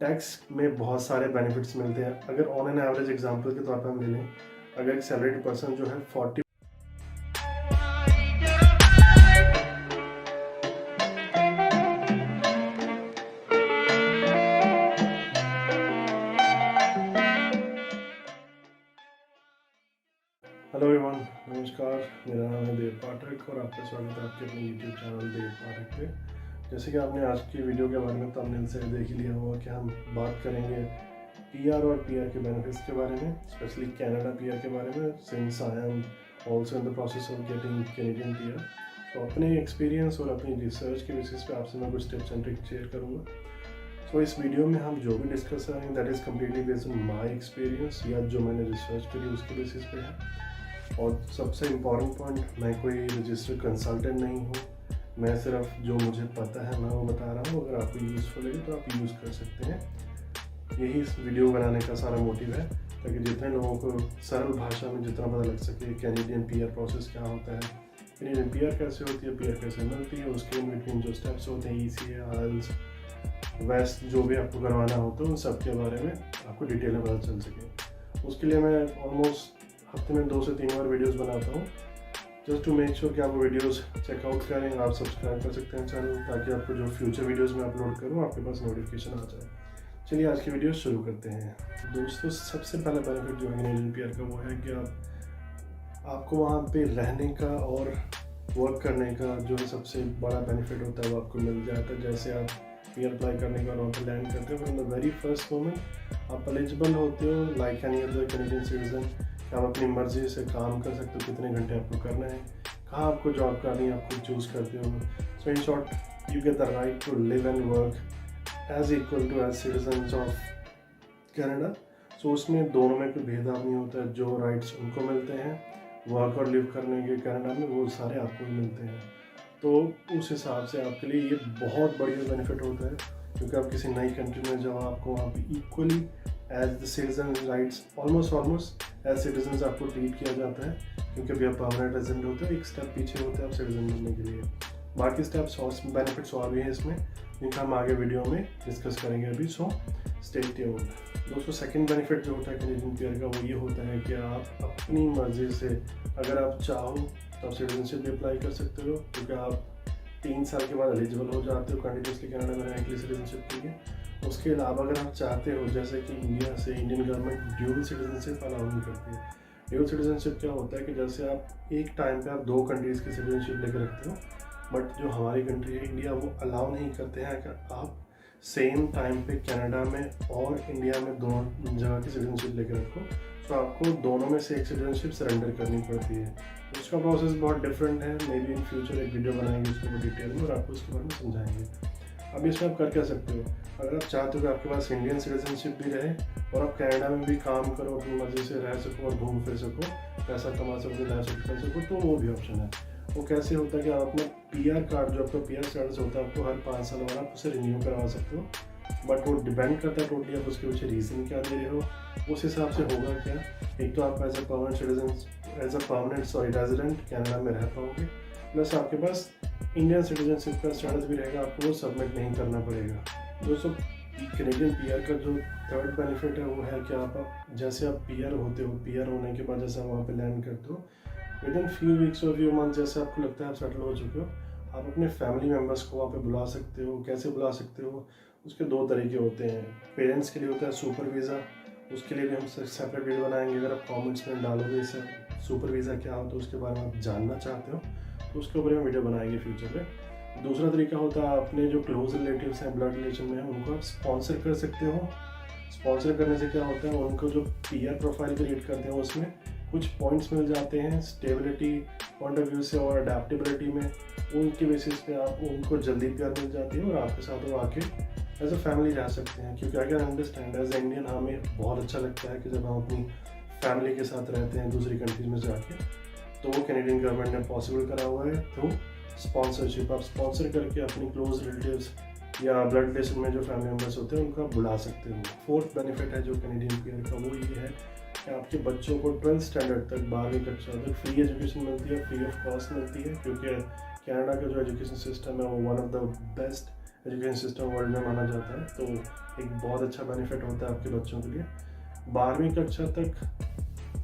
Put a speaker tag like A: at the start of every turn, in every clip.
A: Tax में बहुत सारे बेनिफिट्स मिलते हैं। अगर ऑन एन एवरेज एग्जांपल के तौर पर हम ले लें, अगर एक सैलरीड पर्सन जो है 40 हेलो एवरीवन, नमस्कार। मेरा नाम है देव पाठक और आपका स्वागत है आपके अपने यूट्यूब चैनल देव पाठक पे। जैसे कि आपने आज की वीडियो के बारे में थंबनेल से देख ही लिया होगा कि हम बात करेंगे पीआर और पीआर के बेनिफिट्स के बारे में, स्पेशली कनाडा पीआर के बारे में, since I am also in the process of getting Canadian PR. तो अपने एक्सपीरियंस और अपनी रिसर्च के बेसिस पे आपसे मैं कुछ टिप्स एंड ट्रिक्स शेयर करूँगा। तो इस वीडियो में हम जो भी डिस्कस करेंगे that is completely based on my experience या जो मैंने रिसर्च करी उसके बेसिस पे है। और सबसे इम्पॉर्टेंट पॉइंट, मैं कोई रजिस्टर्ड कंसल्टेंट नहीं हूँ, मैं सिर्फ जो मुझे पता है मैं वो बता रहा हूँ। अगर आपको यूज़फुल लगे तो आप यूज़ कर सकते हैं। यही इस वीडियो बनाने का सारा मोटिव है, ताकि जितने लोगों को सरल भाषा में जितना पता लग सके कैनेडियन पीआर प्रोसेस क्या होता है, कैनेडियन पीआर कैसे होती है, पीआर कैसे मिलती है, उसके इन बिटवीन जो स्टेप्स होते हैं, ECA, IELTS, वेस्ट जो भी आपको करवाना होता है उन सब के बारे में आपको डिटेल में पता चल सके। उसके लिए मैं ऑलमोस्ट हफ्ते में 2 से 3 बार वीडियोस बनाता हूँ, जस्ट टू मेक श्योर कि आप वीडियोस चेकआउट करें। आप सब्सक्राइब कर सकते हैं चैनल, ताकि आपको जो फ्यूचर वीडियोस मैं अपलोड करूँ आपके पास नोटिफिकेशन आ जाए। चलिए आज की वीडियो शुरू करते हैं। दोस्तों, सबसे पहला बेनिफिट जो है कैनेडियन पीआर का वो है कि आपको वहाँ पे रहने का और वर्क करने का जो सबसे बड़ा बेनिफिट होता है वो आपको मिल जाता है। जैसे आप पीआर अप्लाई करने के बाद वहाँ पर लैंड करते हो, from the very first moment आप एलिजिबल होते हो like any other Canadian citizen. आप अपनी मर्जी से काम कर सकते हो, कितने घंटे आपको करना है, कहाँ आपको जॉब करनी है, आप खुद चूज़ करते हो। So in short you get the right to live and work as equal to as citizens of Canada. So उसमें दोनों में कोई भेदभाव नहीं होता है। जो राइट्स उनको मिलते हैं वर्क और लिव करने के कनाडा में, वो सारे आपको ही मिलते हैं। तो उस हिसाब से आपके लिए ये बहुत बढ़िया बेनिफिट होता है, क्योंकि आप किसी नई कंट्री में जब आपको वहाँ पे equally as the citizen rights almost as citizen आपको ट्रीट किया जाता है, क्योंकि अभी आप परमानेंट रेजिडेंट होते हो, एक स्टेप पीछे होते हैं आप सिटीजन बनने के लिए। बाकी स्टेप्स और बेनिफिट्स और भी हैं इसमें, जिनका हम आगे वीडियो में डिस्कस करेंगे अभी। So stay tuned. दोस्तों, सेकंड बेनिफिट जो होता है कैनेडियन पीआर का वो ये होता है कि आप अपनी मर्जी से अगर आप चाहो तो आप सिटीजनशिप भी अप्लाई कर सकते हो, क्योंकि आप 3 साल के बाद एलिजिबल हो जाते हो कंटिन्यूसली कनाडा में रहने के लिए सिटीजनशिप के लिए। उसके अलावा अगर आप चाहते हो, जैसे कि इंडिया से Indian government dual citizenship allow नहीं करती है। ड्यूल सिटीजनशिप क्या होता है कि जैसे आप एक टाइम पे आप 2 कंट्रीज़ की सिटीजनशिप लेकर रखते हो, बट जो हमारी कंट्री है इंडिया वो अलाउ नहीं करते हैं कि आप सेम टाइम पे कनाडा में और इंडिया में दोनों जगह की सिटीजनशिप लेकर रखो। तो आपको दोनों में से एक सिटीजनशिप सरेंडर करनी पड़ती है। उसका प्रोसेस बहुत डिफरेंट है। मे बी इन फ्यूचर एक वीडियो बनाएंगे उसके ऊपर डिटेल में और आपको उसके बारे में समझाएंगे। अब इसमें आप कर क्या सकते हो, अगर आप चाहते हो कि आपके पास इंडियन सिटीजनशिप भी रहे और आप कनाडा में भी काम करो, अपनी मर्जी से रह सको और घूम फिर सको, पैसा कमा सको, लाइफ सेट कर सको, तो वो भी ऑप्शन है। वो कैसे होता है कि आप अपना पीआर कार्ड जो आपका पीआर स्टेटस होता है आपको हर 5 साल बाद आप उसे रिन्यू करवा सकते हो, बट वो डिपेंड करता है टोटली आप उसके पीछे रीज़न क्या दे रहे हो। उस हिसाब से होगा क्या, एक तो आप as a permanent resident Canada में रह पाओगे, प्लस आपके पास इंडियन सिटीजनशिप का स्टेटस भी रहेगा, आपको वो सबमिट नहीं करना पड़ेगा। दोस्तों, कैनेडियन पीआर का जो थर्ड बेनिफिट है वो है कि आप जैसे आप पीआर होते हो, पीआर होने के बाद जैसे आप वहाँ पे लैंड करते हो, विद इन फ्यू वीक्स और फ्यू मंथ जैसे आपको लगता है आप सेटल हो चुके हो, आप अपने फैमिली मेम्बर्स को वहाँ पे बुला सकते हो। कैसे बुला सकते हो, उसके 2 तरीके होते हैं। पेरेंट्स के लिए होता है सुपर वीज़ा, उसके लिए भी हम सेपरेट वीडियो बनाएंगे। अगर आप कमेंट्स में डालोगे इसे सुपर वीज़ा क्या होता है उसके बारे में आप जानना चाहते हो तो उसके ऊपर हम वीडियो बनाएंगे फ्यूचर में। दूसरा तरीका होता है अपने जो क्लोज रिलेटिव्स हैं, ब्लड रिलेशन में हैं, उनको आप स्पॉन्सर कर सकते हो। स्पॉन्सर करने से क्या होता है, उनको जो पीआर प्रोफाइल क्रिएट करते हैं उसमें कुछ पॉइंट्स मिल जाते हैं स्टेबिलिटी पॉइंट ऑफ व्यू से और अडेप्टेबिलिटी में। उनके बेसिस पे आप उनको जल्दी पीआर मिल जाती है और आपके साथ वो आके एज अ फैमिली रह सकते हैं। क्योंकि I can understand as Indian हमें बहुत अच्छा लगता है कि जब हम अपनी फैमिली के साथ रहते हैं दूसरी कंट्रीज में जाके, तो वो कैनेडियन गवर्नमेंट ने पॉसिबल करा हुआ है थ्रू स्पॉन्सरशिप। आप स्पॉन्सर करके अपनी क्लोज रिलेटिव्स या ब्लड रिलेशन में जो फैमिली मेम्बर्स होते हैं उनको आप बुला सकते हो। फोर्थ बेनिफिट है जो कैनेडियन पीआर का वो ये है कि आपके बच्चों को 12th स्टैंडर्ड तक, 12वीं कक्षा तक फ्री एजुकेशन मिलती है, फ्री ऑफ कॉस्ट मिलती है, क्योंकि कनाडा का जो एजुकेशन सिस्टम है वो one of the best education system world में माना जाता है। तो एक बहुत अच्छा बेनिफिट होता है आपके बच्चों के लिए। 12वीं कक्षा तक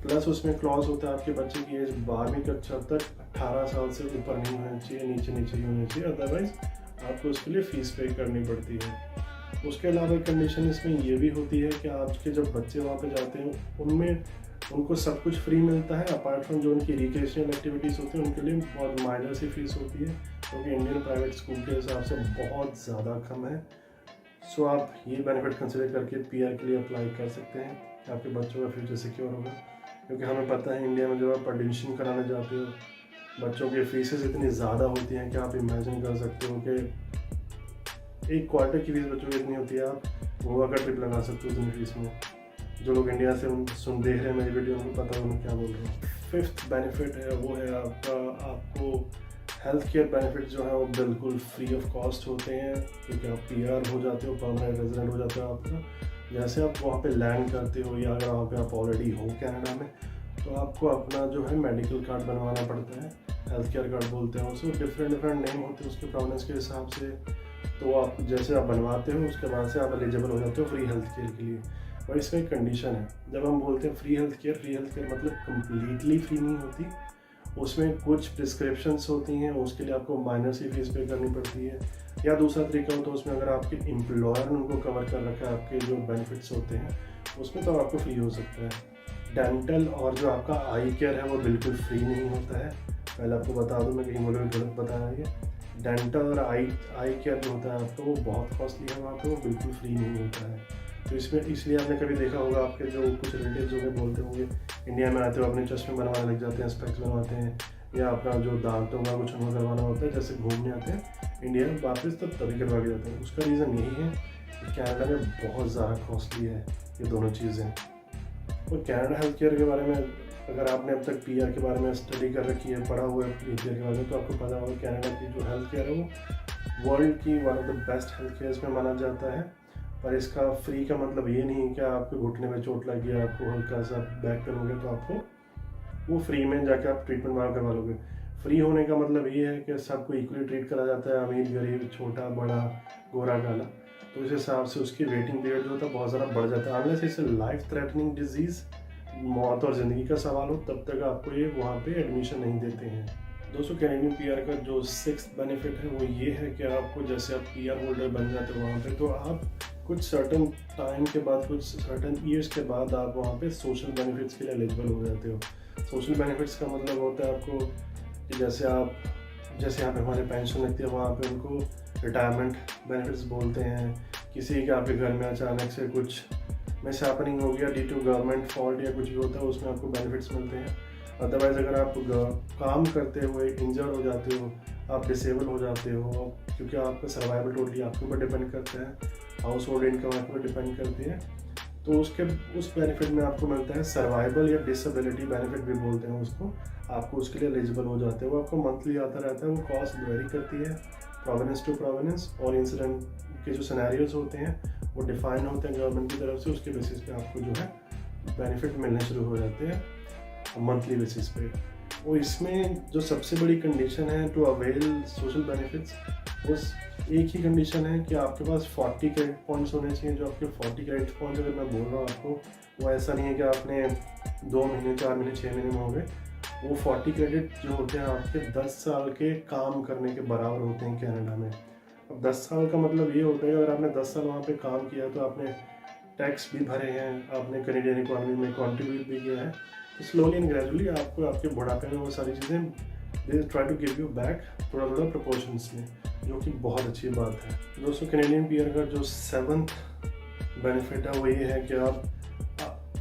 A: प्लस उसमें क्लॉज होता है आपके बच्चे की एज 12वीं कक्षा तक 18 साल से ऊपर नहीं होना चाहिए, नीचे नीचे ही होनी चाहिए, अदरवाइज आपको उसके लिए फ़ीस पे करनी पड़ती है। उसके अलावा कंडीशन इसमें ये भी होती है कि आपके जब बच्चे वहाँ पे जाते हैं उनमें उनको सब कुछ फ्री मिलता है, अपार्ट फ्रॉम जो उनकी रिक्रिएशनल एक्टिविटीज़ होती हैं उनके लिए बहुत माइनर सी फीस होती है, क्योंकि इंडियन प्राइवेट स्कूल के हिसाब से बहुत ज़्यादा कम है। सो आप ये बेनिफिट कंसिडर करके PR के लिए अप्लाई कर सकते हैं कि आपके बच्चों का फ्यूचर सिक्योर होगा। क्योंकि हमें पता है इंडिया में जब आप एडमिशन कराने जाते हो बच्चों की फीसेस इतनी ज़्यादा होती हैं कि आप इमेजिन कर सकते हो कि एक क्वार्टर की फीस बच्चों की इतनी होती है, आप गोवा का ट्रिप लगा सकते हो उतनी फीस में। जो लोग इंडिया से देख रहे हैं मेरी वीडियो उनको पता है मैं क्या बोल रहा हूँ। 5th बेनिफिट है वो है आपको हेल्थ केयर बेनिफिट जो है वो बिल्कुल फ्री ऑफ कॉस्ट होते हैं, क्योंकि आप PR हो जाते हो, परमानेंट रेजिडेंट हो जाते हो आपका। जैसे आप वहाँ पे लैंड करते हो या अगर वहाँ पे आप ऑलरेडी हो कनाडा में, तो आपको अपना जो है मेडिकल कार्ड बनवाना पड़ता है, हेल्थ केयर कार्ड बोलते हैं उसे, डिफरेंट नेम होते हैं उसके प्रोविंस के हिसाब से। तो आप जैसे आप बनवाते हो उसके बाद से आप एलिजिबल हो जाते हो फ्री हेल्थ केयर के लिए। और इसमें एक कंडीशन है, जब हम बोलते हैं फ्री हेल्थ केयर मतलब कम्प्लीटली फ्री नहीं होती, उसमें कुछ प्रिस्क्रिप्शंस होती हैं, उसके लिए आपको माइनर सी फीस पे करनी पड़ती है। या दूसरा तरीका होता है उसमें अगर आपके एम्प्लॉयर ने उनको कवर कर रखा है आपके जो बेनिफिट्स होते हैं उसमें, तो आपको फ्री हो सकता है। डेंटल और जो आपका आई केयर है वो बिल्कुल फ्री नहीं होता है, पहले आपको बता दूं, मैं कहीं बोले गलत बताया। ये डेंटल और आई केयर जो होता है आपको वो बहुत कॉस्टली है, वहाँ पे वो बिल्कुल फ्री नहीं होता है। तो इसमें इसलिए आपने कभी देखा होगा आपके जो कुछ रिलेटिव्स होंगे बोलते होंगे इंडिया में आते हो अपने चश्मे बनवाने लग जाते हैं, स्पेक्स बनवाते हैं, या अपना जो दांतों का कुछ उनको करवाना होता है, जैसे घूमने आते हैं इंडिया में वापस तब तभी करवा के जाते हैं। उसका रीज़न यही है कि कनाडा में बहुत ज़्यादा कॉस्टली है ये दोनों चीज़ें। और कनाडा हेल्थ केयर के बारे में अगर आपने अब तक PR के बारे में स्टडी कर रखी है, पढ़ा हुआ है हेल्थ केयर के बारे में, तो आपको पता होगा कनाडा की जो हेल्थ केयर है वो वर्ल्ड की one of the best health cares में माना जाता है। पर इसका फ्री का मतलब ये नहीं कि आपके घुटने में चोट लग गया, आपको हल्का सा बैक पेन हो गया तो आपको वो फ्री में जाके आप ट्रीटमेंट वहाँ करवा लोगे। फ्री होने का मतलब ये है कि सबको इक्वली ट्रीट करा जाता है, अमीर गरीब, छोटा बड़ा, गोरा काला। तो इस हिसाब से उसकी वेटिंग पीरियड जो होता है बहुत ज़्यादा बढ़ जाता है। अनलेस इसे लाइफ थ्रेटनिंग डिजीज़, मौत और ज़िंदगी का सवाल हो, तब तक आपको ये वहाँ पे एडमिशन नहीं देते हैं। दोस्तों कैनेडियन PR का जो 6th बेनिफिट है वो ये है कि आपको जैसे आप PR होल्डर बन जाते हो वहाँ पे, तो आप कुछ सर्टन टाइम के बाद, कुछ सर्टन ईयर्स के बाद आप वहाँ पे सोशल बेनिफिट्स के लिए एलिजिबल हो जाते हो। सोशल बेनिफिट्स का मतलब होता है आपको कि जैसे यहाँ पे हमारे पेंशन लगती है, वहाँ पे उनको रिटायरमेंट बेनिफिट्स बोलते हैं। किसी के आपके घर में अचानक से कुछ मिस हैपनिंग हो गया ड्यू टू गवर्नमेंट फॉल्ट या कुछ भी होता है, उसमें आपको बेनिफिट्स मिलते हैं। अदरवाइज़ अगर आप काम करते हुए इंजर्ड हो जाते हो, आप डिसेबल हो जाते हो, क्योंकि आपका सर्वाइवल टोटली आपके ऊपर डिपेंड करता है, हाउस होल्ड इनकम आपके ऊपर डिपेंड करती है, तो उस बेनिफिट में आपको मिलता है सर्वाइवल या डिसेबिलिटी बेनिफिट भी बोलते हैं उसको। आपको उसके लिए एलिजिबल हो जाते हो, वो आपको मंथली आता रहता है। वो कॉस्ट वेरी करती है प्रोविनेंस टू प्रोविनेंस, और इंसिडेंट के जो सिनेरियोज होते हैं वो डिफाइन होते हैं गवर्नमेंट की तरफ से, उसके बेसिस पे आपको जो है बेनिफिट मिलने शुरू हो जाते हैं मंथली बेसिस पे। और इसमें जो सबसे बड़ी कंडीशन है टू अवेल सोशल बेनिफिट्स, उस एक ही कंडीशन है कि आपके पास 40 क्रेडिट पॉइंट्स होने चाहिए। जो आपके 40 क्रेडिट पॉइंट्स अगर मैं बोल रहा हूँ आपको, वो ऐसा नहीं है कि आपने 2 महीने, 4 महीने, 6 महीने में हो गए। वो 40 क्रेडिट जो होते हैं आपके 10 साल के काम करने के बराबर होते हैं कनाडा में। अब 10 साल का मतलब ये होता है अगर आपने 10 साल वहाँ पे काम किया तो आपने टैक्स भी भरे हैं, आपने कनेडियन इकोनॉमी में कॉन्ट्रीब्यूट भी किया है, तो स्लोली एंड ग्रेजुअली आपको आपके बुढ़ापे में वो सारी चीज़ें they try to give you back थोड़ा प्रोपोर्शंस में, जो कि बहुत अच्छी बात है। दोस्तों कैनेडियन PR का जो 7th बेनिफिट है वो ये है कि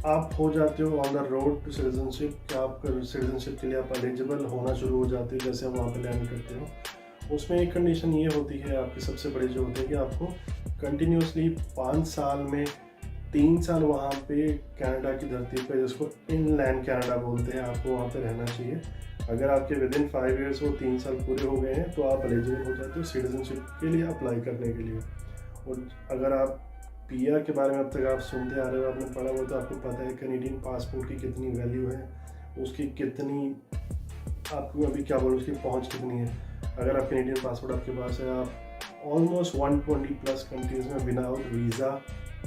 A: आप हो जाते हो on the road to citizenship, कि आप सिटीजनशिप के लिए आप एलिजिबल होना शुरू हो जाते हो जैसे आप वहाँ पे लैंड करते हो। उसमें एक कंडीशन ये होती है आपकी सबसे बड़ी जो होती है कि आपको कंटिन्यूसली 5 साल में 3 साल वहाँ पे कनाडा की धरती पे, जिसको इनलैंड कनाडा बोलते हैं, आपको वहाँ पे रहना चाहिए। अगर आपके विदिन 5 ईयर्स वो 3 साल पूरे हो गए हैं तो आप एलिजिबल हो जाते हो सिटीजनशिप के लिए अप्लाई करने के लिए। और अगर आप PR के बारे में अब तक आप सुनते आ रहे हो, आपने पढ़ा हुआ, तो आपको पता है कैनेडियन पासपोर्ट की कितनी वैल्यू है, उसकी कितनी, आपको अभी क्या बोलूँ, उसकी पहुँच कितनी है। अगर आप कैनेडियन पासपोर्ट आपके पास है, आप ऑलमोस्ट 120+ कंट्रीज़ में विदाउट वीज़ा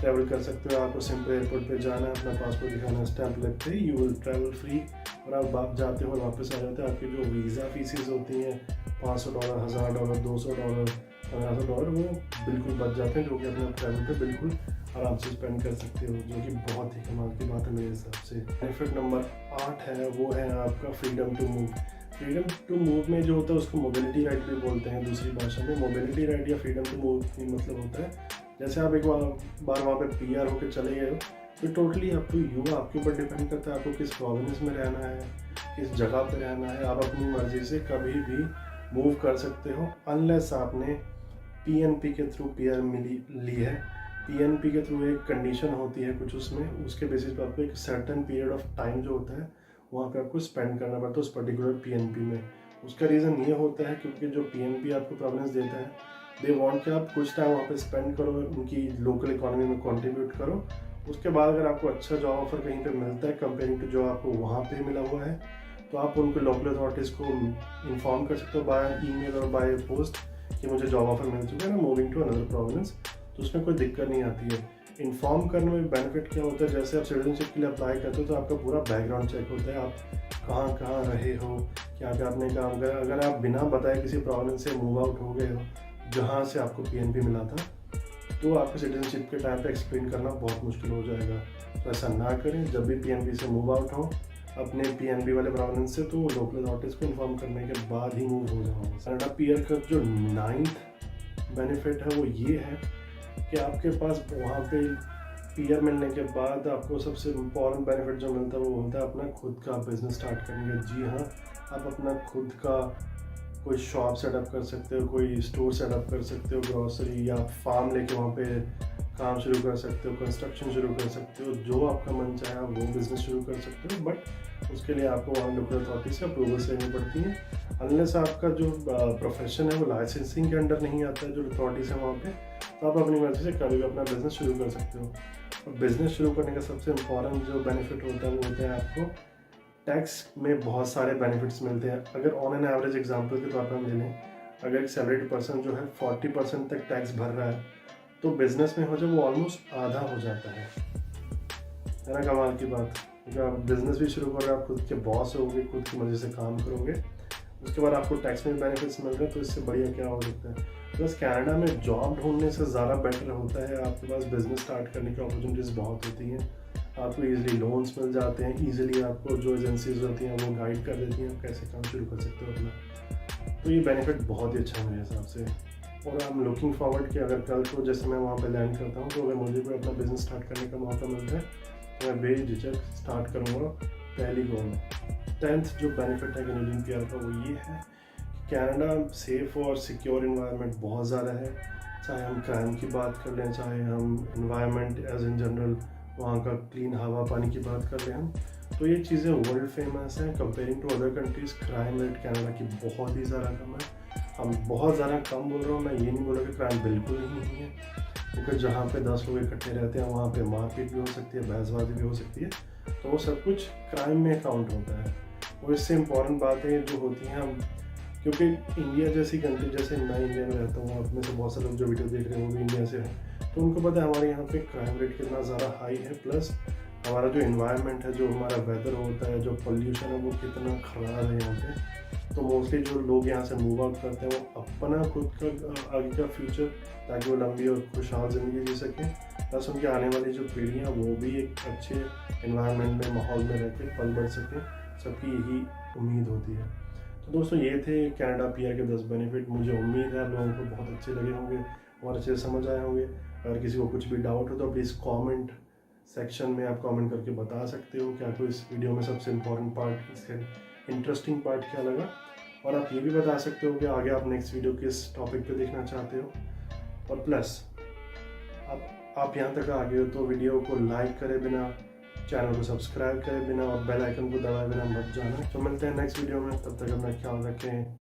A: ट्रैवल कर सकते हो। आपको सिंपल एयरपोर्ट पे जाना है, अपना पासपोर्ट दिखाना, स्टैंप लगते ही यू विल ट्रैवल फ्री। और आप जाते हो वापस आ जाते हो, आपकी जो वीज़ा फीसिस होती हैं $500, $1000, $200, $1500, वो बिल्कुल बच जाते हैं, जो कि अपने ट्रैवल पे बिल्कुल आराम से स्पेंड कर सकते हो, जो कि बहुत ही कमाल की बात है मेरे हिसाब से। बेनिफिट नंबर 8 है, वो है आपका freedom to move. Freedom to move में जो होता है उसको मोबिलिटी राइट भी बोलते हैं दूसरी भाषा में। मोबिलिटी राइट या फ्रीडम टू मूव की मतलब होता है, जैसे आप एक बार वहाँ पे PR होकर चले गए हो, तो टोटली अप टू यू, आपके ऊपर डिपेंड करता है आपको किस प्रोविंस में रहना है, किस जगह पे रहना है। आप अपनी मर्जी से कभी भी मूव कर सकते हो, अनलेस आपने PNP के थ्रू PR ली है। PNP के थ्रू एक कंडीशन होती है कुछ उसमें, उसके बेसिस पे आपको एक सर्टेन पीरियड ऑफ टाइम जो होता है वहाँ पे आपको स्पेंड करना पड़ता है उस पर्टिकुलर PNP में। उसका रीज़न ये होता है क्योंकि जो PNP आपको प्रोविंस देता है, दे वांट कि आप कुछ टाइम वहाँ पे स्पेंड करो, उनकी लोकल इकोनॉमी में कंट्रीब्यूट करो। उसके बाद अगर आपको अच्छा जॉब ऑफर कहीं पे मिलता है कंपेयरिंग टू जो आपको वहाँ पे मिला हुआ है, तो आप उनको लोकल अथॉरिटीज़ को इन्फॉर्म कर सकते हो बाय ईमेल और बाय पोस्ट कि मुझे जॉब ऑफर मिल चुका है ना, मूविंग टू अनदर प्रोविंस। तो उसमें कोई दिक्कत नहीं आती है। इन्फॉर्म करने में बेनिफिट क्या होता है, जैसे आप सिटीजनशिप के लिए अप्लाई करते हो तो आपका पूरा बैकग्राउंड चेक होता है, आप कहाँ कहाँ रहे हो, क्या क्या आपने काम करा। अगर आप बिना बताए किसी प्रोविंस से मूव आउट हो गए हो जहाँ से आपको PNP मिला था, तो आपको सिटीजनशिप के टाइम पे एक्सप्लेन करना बहुत मुश्किल हो जाएगा। तो ऐसा ना करें, जब भी PNP से मूव आउट हो अपने PNP वाले प्रोविंस से, तो लोकल अथॉरिटीज़ को इन्फॉर्म करने के बाद ही मूव हो जाओ। कनाडा PR का जो 9th बेनिफिट है वो ये है कि आपके पास वहाँ पे PR मिलने के बाद आपको सबसे इम्पॉर्टेंट बेनिफिट जो मिलता है वो होता है अपना खुद का बिजनेस स्टार्ट करने का। जी हाँ, आप अपना खुद का कोई शॉप सेटअप कर सकते हो, कोई स्टोर सेटअप कर सकते हो, ग्रॉसरी, या फार्म लेके वहाँ पे काम शुरू कर सकते हो, कंस्ट्रक्शन शुरू कर सकते हो, जो आपका मन चाहे आप वो बिज़नेस शुरू कर सकते हो। बट उसके लिए आपको वहाँ लोकल अथॉरिटी से अप्रूवल लेनी पड़ती है। अनलेस आपका जो प्रोफेशन है वो लाइसेंसिंग के अंडर नहीं आता है जो अथॉरिटीज़ है वहाँ पे, तो आप अपनी मर्जी से कभी भी अपना बिज़नेस शुरू कर सकते हो। और बिज़नेस शुरू करने का सबसे इम्पॉर्टेंट जो बेनिफिट होता है वो होता है आपको टैक्स में बहुत सारे बेनिफिट्स मिलते हैं। अगर ऑन एन एवरेज एग्जांपल के तौर पर हम ले लें, अगर एक सैलरीड पर्सन जो है 40% तक टैक्स भर रहा है, तो बिजनेस में हो जब वो ऑलमोस्ट आधा हो जाता है ना। कमाल की बात, क्योंकि आप बिजनेस भी शुरू कर रहे हैं, आप खुद के बॉस होंगे, खुद की मर्जी से काम करोगे, उसके बाद आपको टैक्स में बेनिफिट्स मिल रहे हैं, तो इससे बढ़िया क्या हो सकता है। प्लस कनाडा में जॉब ढूंढने से ज़्यादा बेटर होता है, आपके पास बिजनेस स्टार्ट करने की अपॉर्चुनिटीज़ बहुत होती हैं। आपको इजीली लोन्स मिल जाते हैं, इजीली आपको जो एजेंसीज होती हैं वो गाइड कर देती हैं आप कैसे काम शुरू कर सकते हो अपना। तो ये बेनिफिट बहुत ही अच्छा है मेरे हिसाब से। और आई एम लुकिंग फॉरवर्ड कि अगर कल को जैसे मैं वहाँ पे लैंड करता हूँ, तो अगर मुझे कोई अपना बिजनेस स्टार्ट करने का मौका मिलता है तो मैं बेझिझक स्टार्ट करूँगा पहली गो में। 10th जो बेनिफिट है कैनेडियन PR का वो ये है कि कनाडा सेफ और सिक्योर इन्वायरमेंट बहुत ज़्यादा है। चाहे हम क्राइम की बात कर लें, चाहे हम इन्वायरमेंट एज इन जनरल वहाँ का क्लीन हवा पानी की बात कर लें हम, तो ये चीज़ें वर्ल्ड फेमस हैं। Comparing to other countries crime rate Canada की बहुत ही ज़्यादा कम है। हम बहुत ज़्यादा कम बोल रहा हूँ, मैं ये नहीं बोल रहा कि क्राइम बिल्कुल ही नहीं है, क्योंकि जहाँ पे 10 लोग इकट्ठे रहते हैं वहाँ पे मारपीट भी हो सकती है, बहसबाजी भी हो सकती है, तो वो सब कुछ क्राइम में काउंट होता है। और इससे इम्पॉर्टेंट बातें जो होती हैं, हम क्योंकि इंडिया जैसी कंट्री, जैसे मैं इंडिया में रहता हूँ, अपने से बहुत सारे लोग जो वीडियो देख रहे हैं वो भी इंडिया से हैं, तो उनको पता है हमारे यहाँ पे क्राइम रेट कितना ज़्यादा हाई है। प्लस हमारा जो इन्वायरमेंट है, जो हमारा वेदर होता है, जो पोल्यूशन है वो कितना ख़राब है यहाँ पे। तो मोस्टली जो लोग यहाँ से मूव आउट करते हैं वो अपना खुद का आगे का फ्यूचर, ताकि वो लंबी और खुशहाल ज़िंदगी जी सकें, प्लस उनकी आने वाली जो पीढ़ियाँ वो भी एक अच्छे इन्वायरमेंट में, माहौल में रह के पल बढ़ सकें, सबकी यही उम्मीद होती है। तो दोस्तों ये थे कनाडा PR के 10 बेनिफिट। मुझे उम्मीद है आप लोगों को बहुत अच्छे लगे होंगे और अच्छे से समझ आए होंगे। अगर किसी को कुछ भी डाउट हो तो प्लीज़ कमेंट सेक्शन में आप कमेंट करके बता सकते हो कि आपको इस वीडियो में सबसे इम्पोर्टेंट पार्ट, इसके इंटरेस्टिंग पार्ट क्या लगा। और आप ये भी बता सकते हो कि आगे आप नेक्स्ट वीडियो किस टॉपिक पे देखना चाहते हो। और प्लस आप यहाँ तक आ गए हो तो वीडियो को लाइक करे बिना, चैनल को सब्सक्राइब करे बिना और बेल आइकन को दबाए बिना मत जाना। तो मिलते हैं नेक्स्ट वीडियो में, तब तक अपना ख्याल रखें।